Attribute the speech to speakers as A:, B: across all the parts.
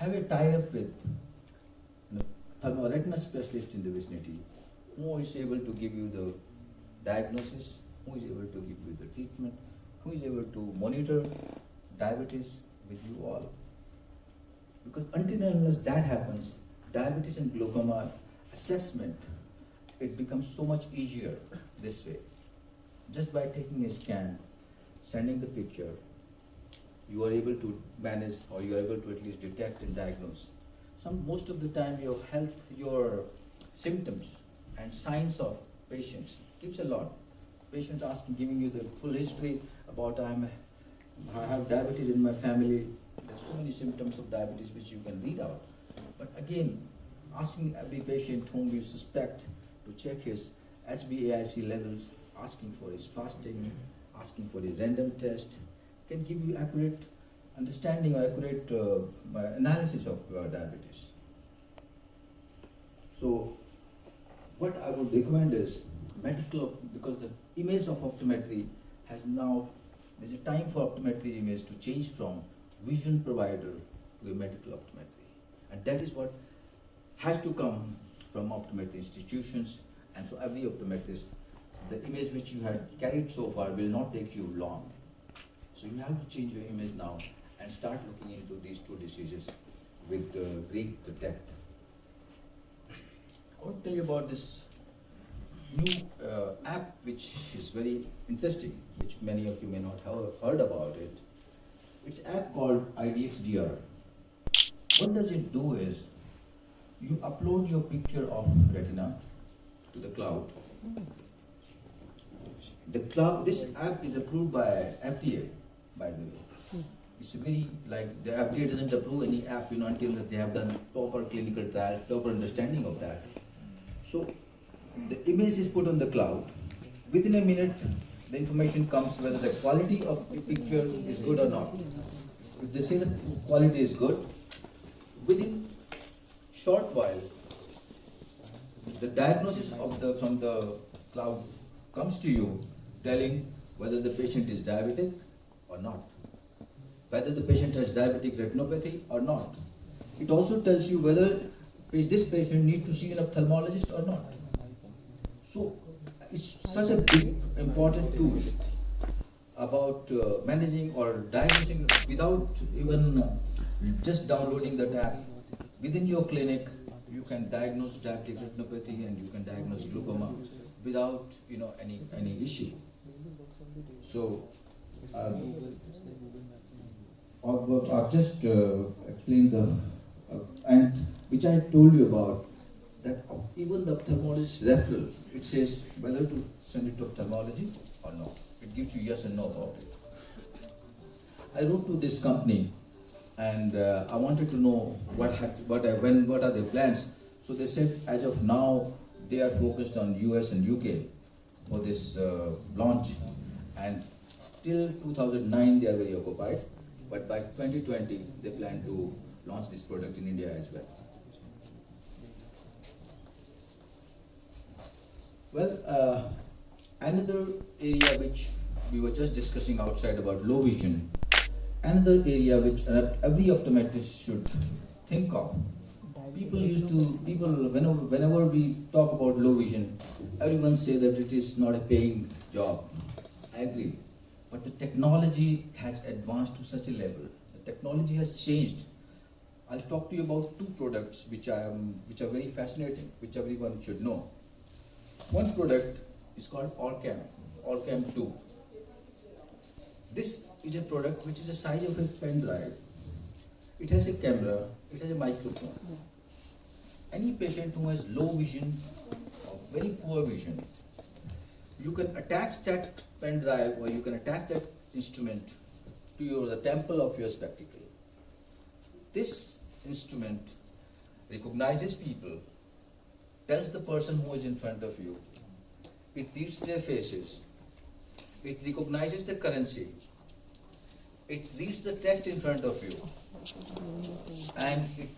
A: have a tie-up with a retina specialist in the vicinity who is able to give you the diagnosis, who is able to give you the treatment, who is able to monitor diabetes with you all. Because until and unless that happens, diabetes and glaucoma assessment, it becomes so much easier this way. Just by taking a scan, sending the picture, you are able to manage, or you are able to at least detect and diagnose. Most of the time your health, your symptoms and signs of patients keeps a lot. Patients asking, giving you the full history about I have diabetes in my family. There's so many symptoms of diabetes which you can read out. But again, asking every patient whom you suspect to check his HbA1c levels, asking for his fasting, asking for his random test, can give you accurate understanding or accurate analysis of diabetes. So, what I would recommend is medical, because the image of optometry has now, there's a time for optometry image to change from vision provider to a medical optometry. And that is what has to come from optometry institutions and for every optometrist. The image which you had carried so far will not take you long. So you have to change your image now and start looking into these two diseases with great depth. I want to tell you about this new app which is very interesting, which many of you may not have heard about it. It's an app called IDXDR. What does it do is, you upload your picture of retina to the cloud. This app is approved by FDA, by the way. It's very, like, the FDA doesn't approve any app, until they have done proper clinical trial, proper understanding of that. So, the image is put on the cloud. Within a minute, the information comes whether the quality of the picture is good or not. If they say the quality is good, within short while, the diagnosis from the cloud comes to you, telling whether the patient is diabetic or not, whether the patient has diabetic retinopathy or not. It also tells you whether this patient needs to see an ophthalmologist or not. So it's such a big, important tool about managing or diagnosing without even just downloading the app. Within your clinic, you can diagnose diabetic retinopathy and you can diagnose glaucoma without any issue. So I've just explained and which I told you about, that even the ophthalmologist referral, it says whether to send it to ophthalmology or not. It gives you yes and no about it. I wrote to this company and I wanted to know what are their plans. So they said as of now they are focused on US and UK for this launch, and till 2009 they are very occupied, but by 2020 they plan to launch this product in India as well. Well, another area which we were just discussing outside about low vision, another area which every optometrist should think of. Whenever we talk about low vision, everyone say that it is not a paying job. I agree. But the technology has advanced to such a level. The technology has changed. I'll talk to you about two products which are very fascinating, which everyone should know. One product is called Orcam 2. This is a product which is the size of a pen drive. It has a camera, it has a microphone. Any patient who has low vision or very poor vision, you can attach that pen drive or you can attach that instrument to the temple of your spectacle. This instrument recognizes people, tells the person who is in front of you, it reads their faces, it recognizes the currency, it reads the text in front of you, and it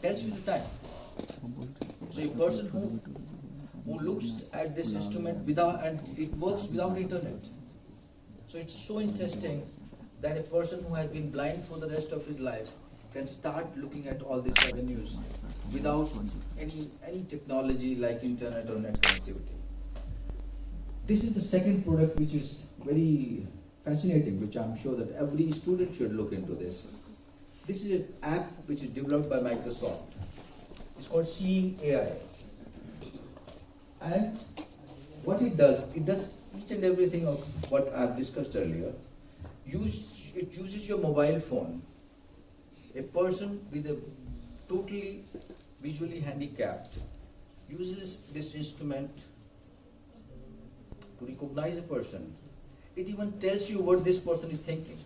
A: tells you the time. So a person who looks at this instrument and it works without internet. So it's so interesting, that a person who has been blind for the rest of his life can start looking at all these avenues without any technology like internet or net connectivity. This is the second product which is very fascinating, which I'm sure that every student should look into this. This is an app which is developed by Microsoft. It's called Seeing AI. And what it does each and everything of what I've discussed earlier. It uses your mobile phone. A person with a totally visually handicapped uses this instrument to recognize a person. It even tells you what this person is thinking.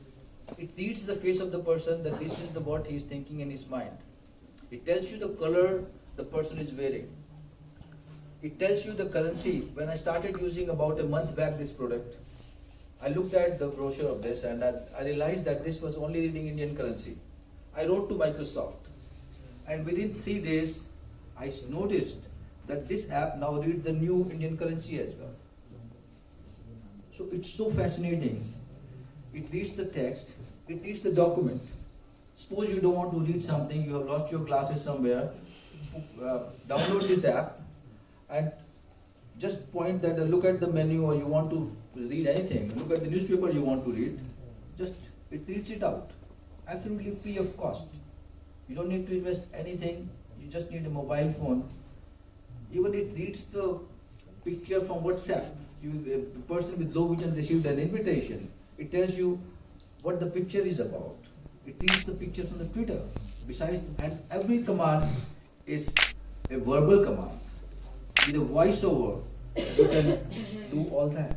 A: It reads the face of the person that this is what he is thinking in his mind. It tells you the color the person is wearing. It tells you the currency. When I started using about a month back this product, I looked at the brochure of this and I realized that this was only reading Indian currency. I wrote to Microsoft, and within 3 days I noticed that this app now reads the new Indian currency as well. So it's so fascinating. It reads the text, it reads the document. Suppose you don't want to read something, you have lost your glasses somewhere, download this app and just point that, look at the menu, or you want to read anything, look at the newspaper you want to read, just it reads it out. Absolutely free of cost. You don't need to invest anything, you just need a mobile phone. Even it reads the picture from WhatsApp. A person with low vision received an invitation. It tells you what the picture is about. It reads the picture from the Twitter. Besides, and every command is a verbal command. With a voiceover, you can do all that.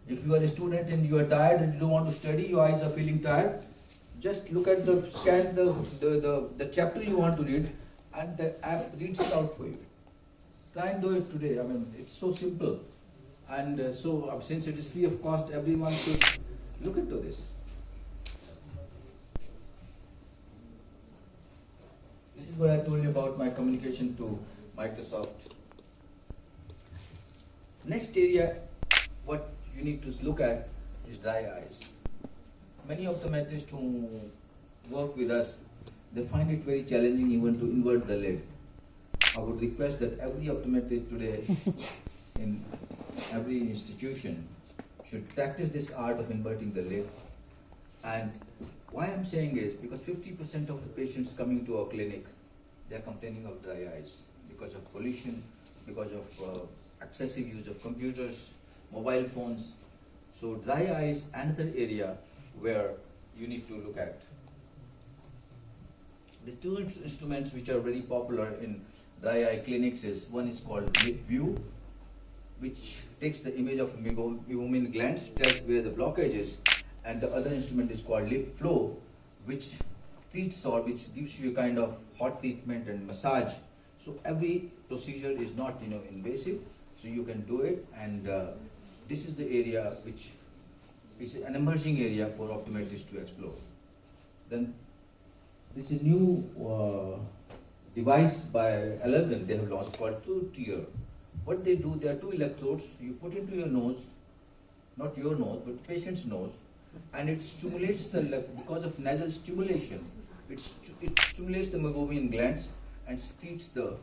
A: If you are a student and you are tired and you don't want to study, your eyes are feeling tired, just look at scan the chapter you want to read, and the app reads it out for you. Try and do it today. I mean, it's so simple. And since it is free of cost, everyone should look into this. This is what I told you about my communication to Microsoft. Next area, what you need to look at is dry eyes. Many optometrists who work with us, they find it very challenging even to invert the lid. I would request that every optometrist today in every institution should practice this art of inverting the lid. And why I'm saying is because 50% of the patients coming to our clinic, they are complaining of dry eyes because of pollution, because of excessive use of computers, mobile phones. So dry eyes, another area where you need to look at. The two instruments which are very popular in dry eye clinics is, one is called Lip View, which takes the image of meibomian glands, tells where the blockage is, and the other instrument is called Lip Flow, which treats or which gives you a kind of hot treatment and massage. So every procedure is not invasive, so you can do it, and this is the area which is an emerging area for optometrists to explore. Then this is a new device by Allergan they have launched called two-tier. What they do, there are two electrodes you put into your nose, not your nose, but the patient's nose, and it stimulates because of nasal stimulation, it stimulates the meibomian glands and secretes the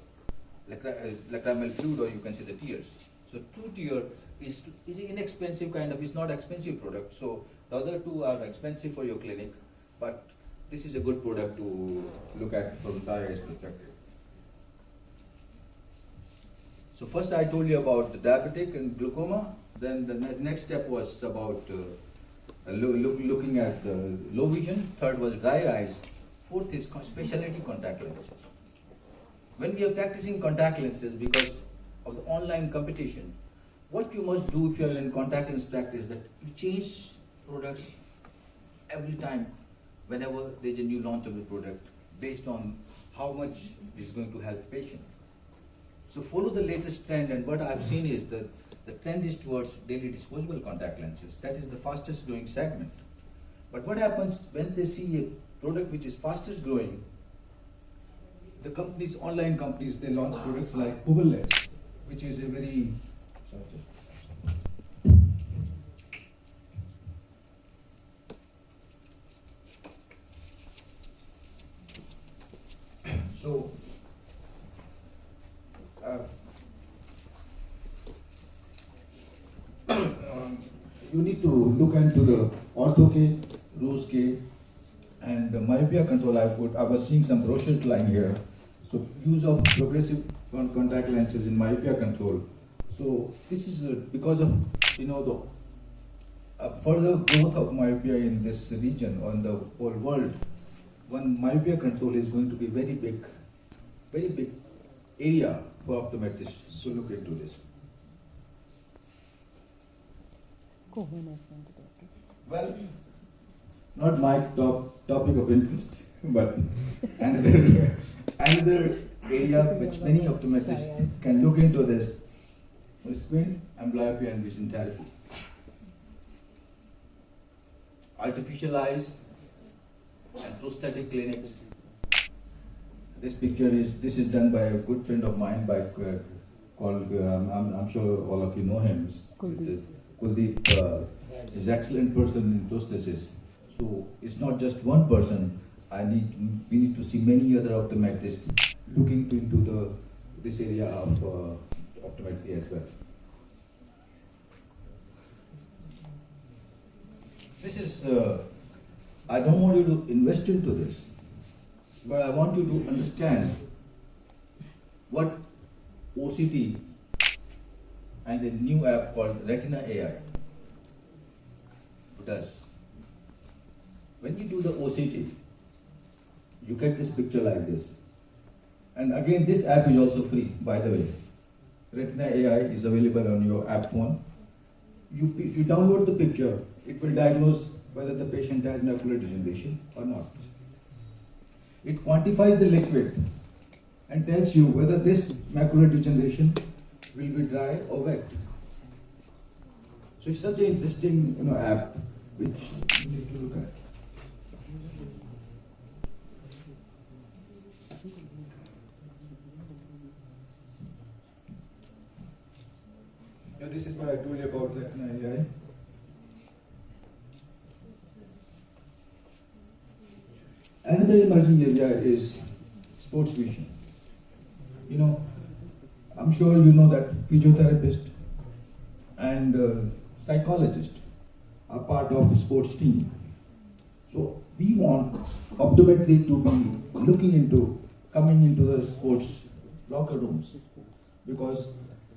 A: lacrimal fluid, or you can say the tears. So two-tier is an inexpensive it's not expensive product. So the other two are expensive for your clinic, but this is a good product to look at from the eyes perspective. So first I told you about the diabetic and glaucoma. Then the next step was about looking at the low vision. Third was dry eyes. Fourth is specialty contact lenses. When we are practicing contact lenses, because of the online competition, what you must do if you are in contact lens practice, that you change products every time whenever there is a new launch of the product based on how much this is going to help the patient. So follow the latest trend, and what I've seen is that the trend is towards daily disposable contact lenses. That is the fastest growing segment. But what happens when they see a product which is fastest growing, the companies, online companies, they launch products like Bubble Lens, which is a very, So, you need to look into the ortho K, rose K, and the myopia control. I was seeing some brochures lying here. So, use of progressive contact lenses in myopia control. So, this is because of the further growth of myopia in this region or in the whole world. One myopia control is going to be very big area for optometrists to look into this. Well, not my topic of interest, but another area which many optometrists can look into this is squint, amblyopia, and vision therapy. Artificial eyes and prosthetic clinics. This is done by a good friend of mine called I'm sure all of you know him. Kuldeep is an excellent person in prosthesis. So it's not just one person. We need to see many other optometrists looking into this area of optometry as well. This is, I don't want you to invest into this, but I want you to understand what OCT and a new app called Retina AI does. When you do the OCT, you get this picture like this. And again, this app is also free, by the way. Retina AI is available on your app phone. You download the picture, it will diagnose whether the patient has macular degeneration or not. It quantifies the liquid and tells you whether this macular degeneration will be dry or wet. So it's such an interesting app which you need to look at. Yeah, this is what I told you about Retina AI. Another emerging area is sports vision. I'm sure you know that physiotherapists and psychologists are part of the sports team. So we want optometry to be coming into the sports locker rooms, because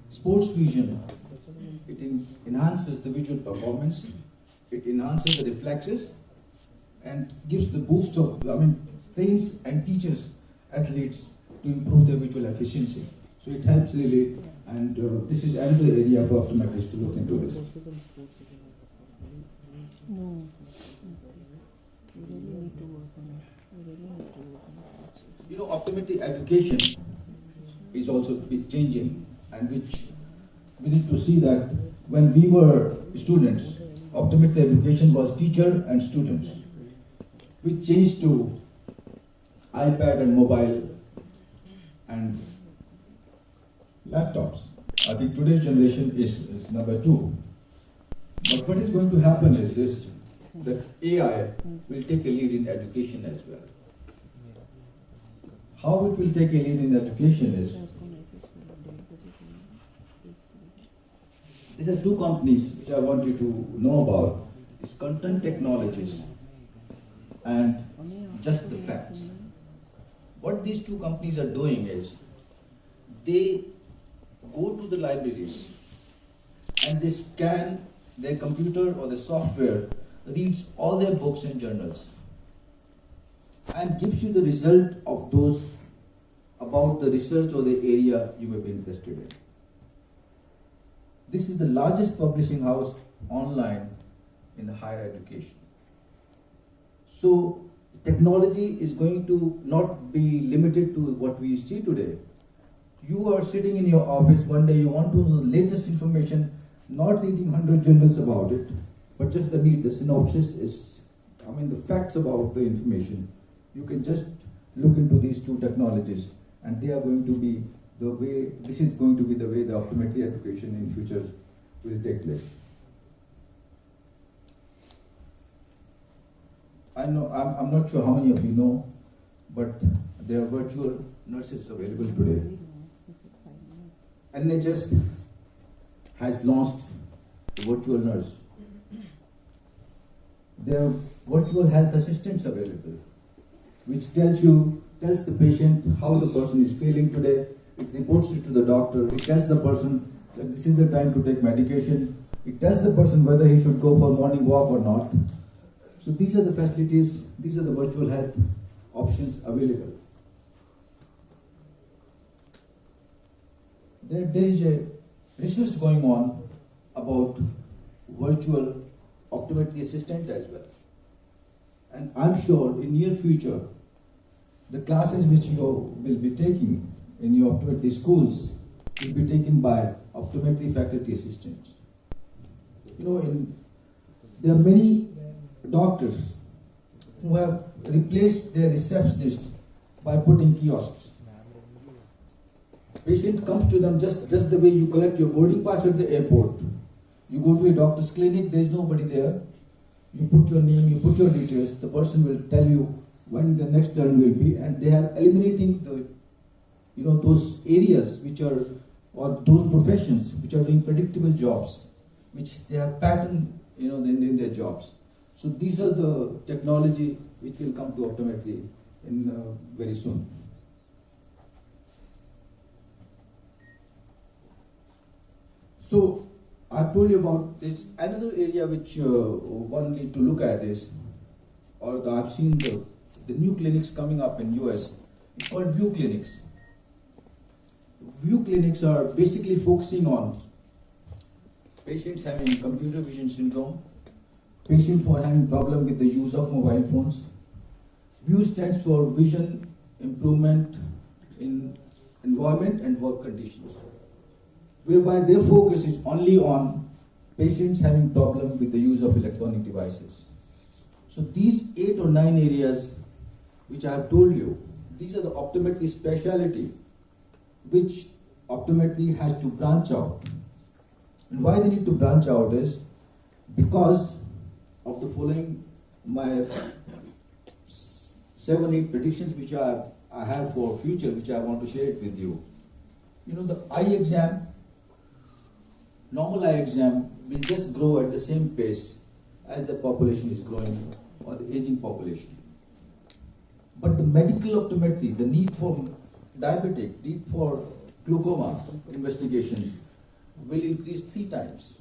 A: sports vision, it enhances the visual performance, it enhances the reflexes, and gives the boost of, trains and teaches athletes to improve their visual efficiency. So it helps really, and this is another area for optometrists to look into this. Optometry education is also changing, and which we need to see that when we were students, optometry education was teacher and students. We changed to iPad and mobile and laptops. I think today's generation is number 2. But what is going to happen is this, that AI will take a lead in education as well. How it will take a lead in education is, these are 2 companies which I want you to know about. It's Content Technologies and Just the Facts. What these 2 companies are doing is, they go to the libraries and they scan their computer or the software, reads all their books and journals, and gives you the result of those about the research or the area you may be interested in. This is the largest publishing house online in the higher education. So technology is going to not be limited to what we see today. You are sitting in your office one day, you want to know the latest information, not reading 100 journals about it, but just the synopsis is, the facts about the information. You can just look into these 2 technologies, and they are going to be this is going to be the way the optometry education in future will take place. I know, I'm not sure how many of you know, but there are virtual nurses available today. NHS has launched a virtual nurse. There are virtual health assistants available, which tells the patient how the person is feeling today. It reports it to the doctor. It tells the person that this is the time to take medication. It tells the person whether he should go for a morning walk or not. So these are the facilities, these are the virtual health options available. There is a research going on about virtual optometry assistant as well. And I'm sure in near future, the classes which you will be taking in your optometry schools will be taken by optometry faculty assistants. You know, there are many doctors who have replaced their receptionist by putting kiosks. Patient comes to them just the way you collect your boarding pass at the airport. You go to a doctor's clinic, there is nobody there. You put your name, you put your details, the person will tell you when the next turn will be, and they are eliminating those areas which are, or those professions which are doing predictable jobs, which they have pattern in their jobs. So these are the technology which will come to optometry in very soon. So I told you about this. Another area which one need to look at is, or I've seen the new clinics coming up in US. It's called view clinics. View clinics are basically focusing on patients having computer vision syndrome, patients who are having problem with the use of mobile phones. View stands for vision improvement in environment and work conditions, whereby their focus is only on patients having problem with the use of electronic devices. So these 8 or 9 areas which I have told you, these are the optometry speciality which optometry has to branch out. And why they need to branch out is because of the following, my 7-8 predictions which I have for future, which I want to share it with you. You know, the eye exam, normal eye exam will just grow at the same pace as the population is growing, or the aging population. But the medical optometry, the need for diabetic, need for glaucoma investigations will increase 3 times.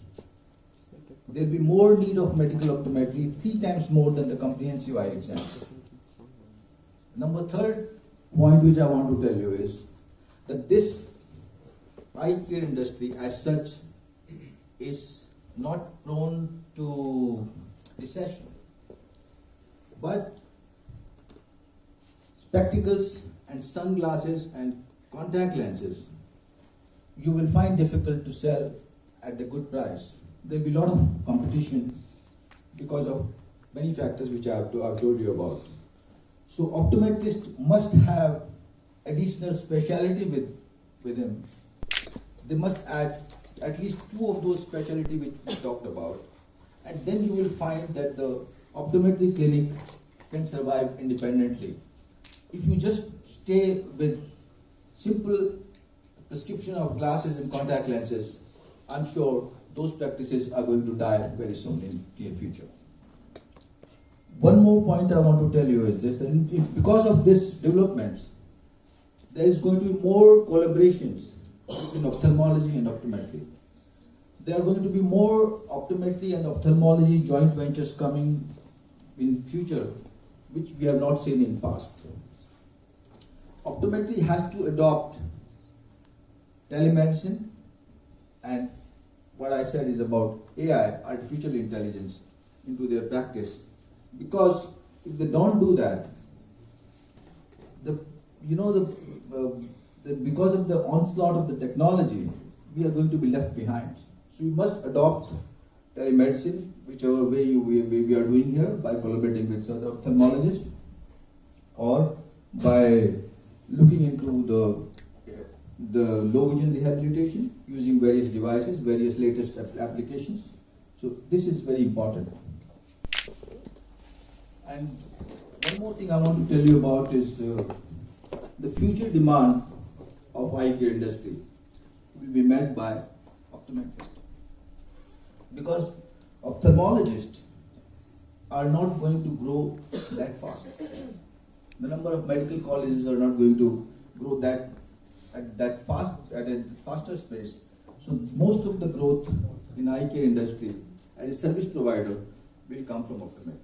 A: There will be more need of medical optometry, 3 times more than the comprehensive eye exams. Number 3rd point which I want to tell you is that this eye care industry as such is not prone to recession, but spectacles and sunglasses and contact lenses you will find difficult to sell at the good price. There will be a lot of competition because of many factors which I've told you about. So optometrists must have additional speciality with him. They must add at least 2 of those specialty which we talked about, and then you will find that the optometry clinic can survive independently. If you just stay with simple prescription of glasses and contact lenses, I'm sure those practices are going to die very soon in the near future. One more point I want to tell you is this, that because of this developments, there is going to be more collaborations in ophthalmology and optometry. There are going to be more optometry and ophthalmology joint ventures coming in future, which we have not seen in past. Optometry has to adopt telemedicine, and what I said is about AI, artificial intelligence, into their practice. Because if they don't do that, because of the onslaught of the technology, we are going to be left behind. So we must adopt telemedicine, whichever way we are doing here, by collaborating with other ophthalmologists, or by looking into the low vision rehabilitation using various devices, various latest applications. So this is very important. And One more thing I want to tell you about is the future demand of eye care industry will be met by optometrists. Because ophthalmologists are not going to grow that fast. The number of medical colleges are not going to grow at a faster pace. So most of the growth in eye care industry as a service provider will come from optometry.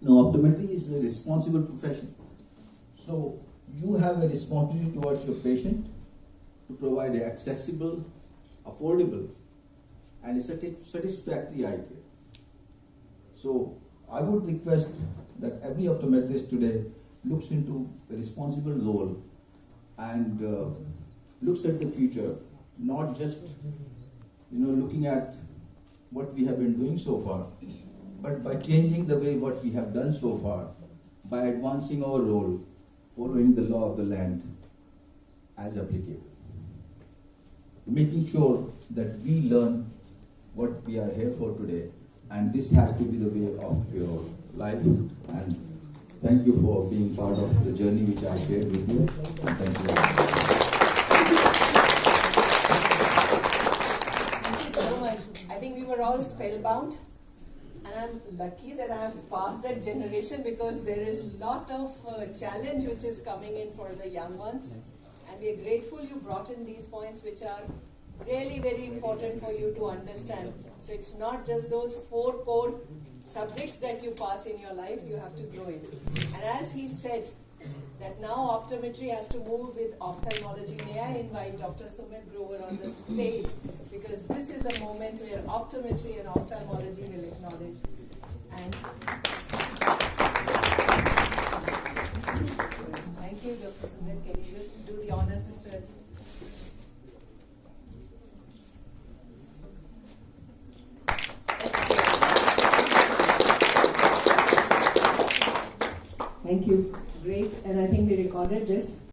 A: Now, optometry is a responsible profession. So you have a responsibility towards your patient to provide an accessible, affordable, and a satisfactory eye care. So I would request that every optometrist today looks into a responsible role and looks at the future, not just looking at what we have been doing so far, but by changing the way what we have done so far, by advancing our role, following the law of the land as applicable. Making sure that we learn what we are here for today, and this has to be the way of your life. And thank you for being part of the journey which I shared with you. And thank you.
B: Thank you so much. I think we were all spellbound. And I'm lucky that I have passed that generation, because there is a lot of challenge which is coming in for the young ones. And we are grateful you brought in these points which are really very important for you to understand. So it's not just those 4 core subjects that you pass in your life, you have to grow in. And as he said, that now optometry has to move with ophthalmology. May I invite Dr. Sumit Grover on the stage, because this is a moment where optometry and ophthalmology will acknowledge. And thank you, Dr. Sumit. Can you just do the honors, Mr. Ajeet? Thank you. Great. And I think we recorded this.